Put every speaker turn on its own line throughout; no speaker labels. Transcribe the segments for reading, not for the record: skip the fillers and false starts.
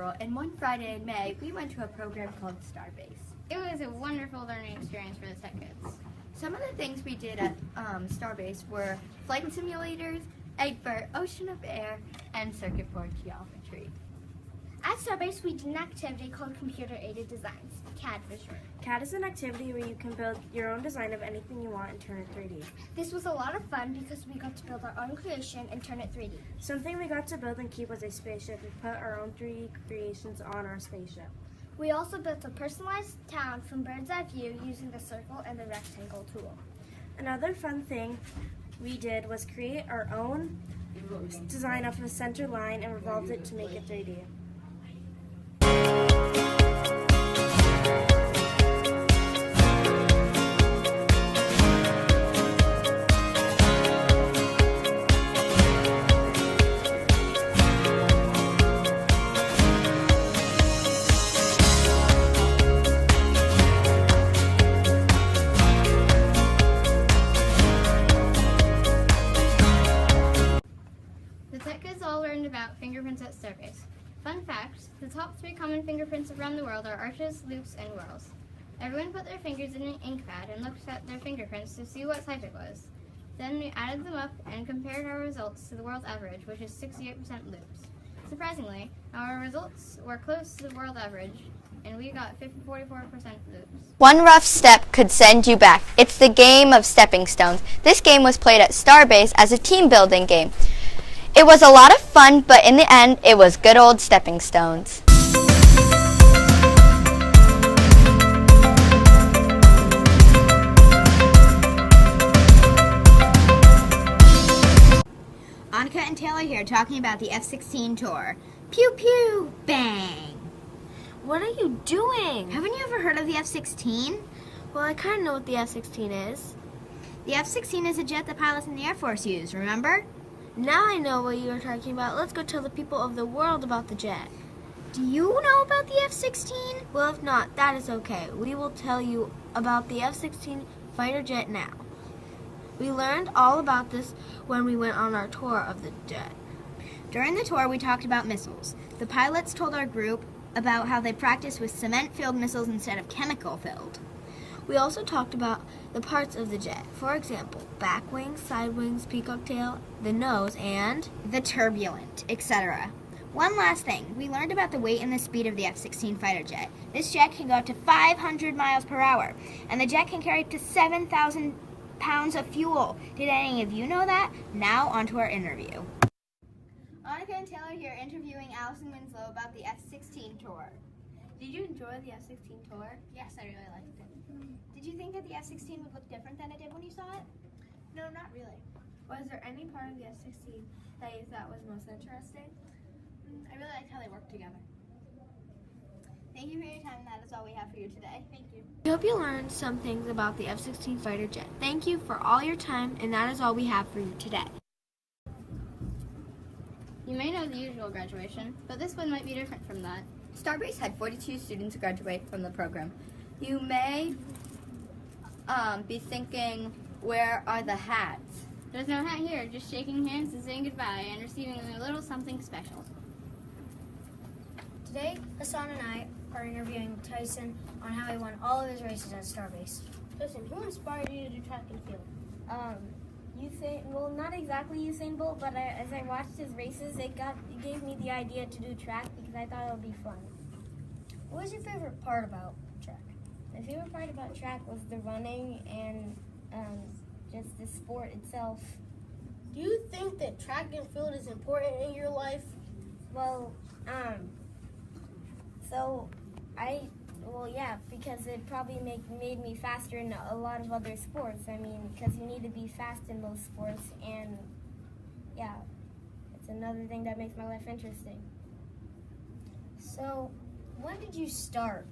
April, and one Friday in May, we went to a program called Starbase.
It was a wonderful learning experience for the tech kids.
Some of the things we did at Starbase were flight simulators, Egbert, Ocean of Air, and circuit board geometry.
At Starbase, we did an activity called Computer-Aided Designs, CAD for short.
CAD is an activity where you can build your own design of anything you want and turn it 3D.
This was a lot of fun because we got to build our own creation and turn it 3D.
Something we got to build and keep was a spaceship. We put our own 3D creations on our spaceship.
We also built a personalized town from bird's eye view using the circle and the rectangle tool.
Another fun thing we did was create our own design of a center line and revolved it to make it 3D.
The tech kids all learned about fingerprints at Starbase. Fun fact, the top 3 common fingerprints around the world are arches, loops, and whorls. Everyone put their fingers in an ink pad and looked at their fingerprints to see what type it was. Then we added them up and compared our results to the world average, which is 68% loops. Surprisingly, our results were close to the world average, and we got 44% loops.
One rough step could send you back. It's the game of stepping stones. This game was played at Starbase as a team building game. It was a lot of fun, but in the end, it was good old stepping stones.
Annika and Taylor here talking about the F-16 tour. Pew pew, bang!
What are you doing?
Haven't you ever heard of the F-16?
Well, I kind of know what the F-16 is.
The F-16 is a jet that pilots in the Air Force use, remember?
Now I know what you are talking about. Let's go tell the people of the world about the jet.
Do you know about the F-16?
Well, if not, that is okay. We will tell you about the F-16 fighter jet now. We learned all about this when we went on our tour of the jet.
During the tour, we talked about missiles. The pilots told our group about how they practice with cement-filled missiles instead of chemical-filled.
We also talked about the parts of the jet. For example, back wings, side wings, peacock tail, the nose, and
the turbulent, etc. One last thing, we learned about the weight and the speed of the F-16 fighter jet. This jet can go up to 500 miles per hour, and the jet can carry up to 7,000 pounds of fuel. Did any of you know that? Now on to our interview. Annika and Taylor here interviewing Allison Winslow about the F-16 tour.
Did you enjoy the F-16 tour?
Yes, I really liked it.
Did you think that the F-16 would look different than it did when you saw it?
No, not really. Was there any part of the F-16 that you thought was most interesting?
I really liked how they worked together.
Thank you for your time, and that is all we have for you today.
Thank you.
we hope you learned some things about the F-16 fighter jet. Thank you for all your time, and that is all we have for you today.
You may know the usual graduation, but this one might be different from that.
Starbase had 42 students graduate from the program. You may be thinking, where are the hats?
There's no hat here, just shaking hands and saying goodbye and receiving a little something special.
Today, Hassan and I are interviewing Tyson on how he won all of his races at Starbase.
Listen, who inspired you to do track and field? Well, not exactly Usain Bolt, but as I watched his races, it gave me the idea to do track because I thought it would be fun.
What was your favorite part about track?
My favorite part about track was the running and just the sport itself.
Do you think that track and field is important in your life?
Well, yeah, because it probably made me faster in a lot of other sports. I mean, because you need to be fast in those sports, and yeah, it's another thing that makes my life interesting.
So, when did you start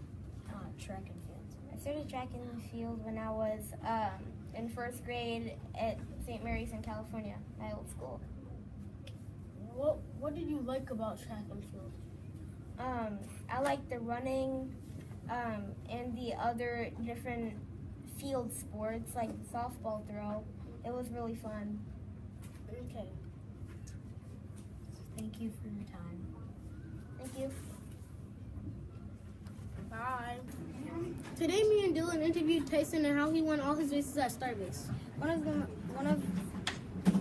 track and field?
I started track and field when I was in first grade at St. Mary's in California, my old school.
What did you like about track and field?
I liked the running and the other different field sports like the softball throw. It was really fun.
Okay.
Thank you for your time.
Thank you.
Bye. Today, me and Dylan interviewed Tyson and how he won all his races at Starbase.
One of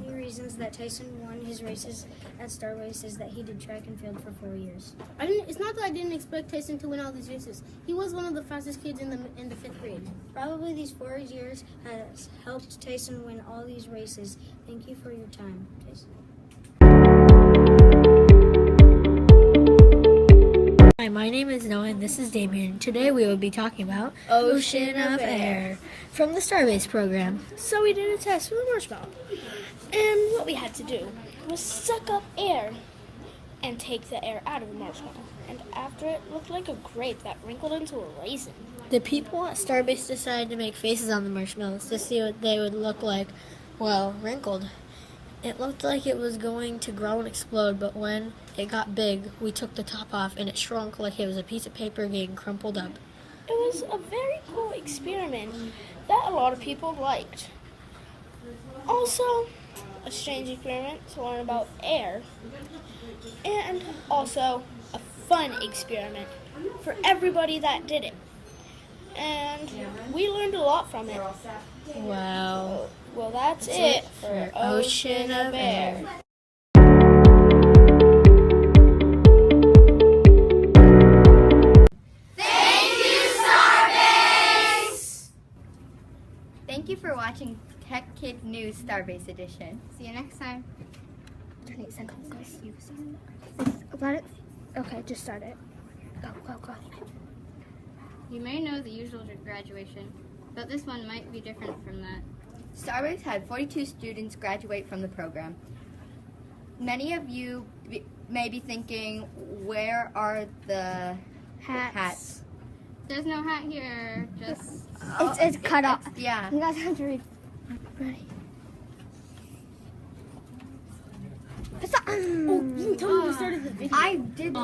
the reasons that Tyson won his races at Starbase is that he did track and field for 4 years.
It's not that I didn't expect Tyson to win all these races. He was one of the fastest kids in the 5th grade.
Probably these 4 years has helped Tyson win all these races. Thank you for your time, Tyson.
Hi, my name is Noah and this is Damien. Today we will be talking about Ocean of Air from the Starbase program.
So we did a test with a marshmallow. And what we had to do was suck up air and take the air out of the marshmallow. And after it looked like a grape that wrinkled into a raisin.
The people at Starbase decided to make faces on the marshmallows to see what they would look like, well, wrinkled. It looked like it was going to grow and explode, but when it got big, we took the top off and it shrunk like it was a piece of paper getting crumpled up.
It was a very cool experiment that a lot of people liked. Also, a strange experiment to learn about air, and also a fun experiment for everybody that did it. And we learned a lot from it.
Wow.
Well, that's it for Ocean of Air.
Thank you for watching Tech Kid News Starbase Edition.
See you next time.
Let it. Okay, just start it. Go.
You may know the usual graduation, but this one might be different from that.
Starbase had 42 students graduate from the program. Many of you may be thinking, where are the hats?
There's no hat here, just...
It's cut off.
Yeah.
You guys have to read. Ready?
Oh, you didn't tell me we started the video.
I did.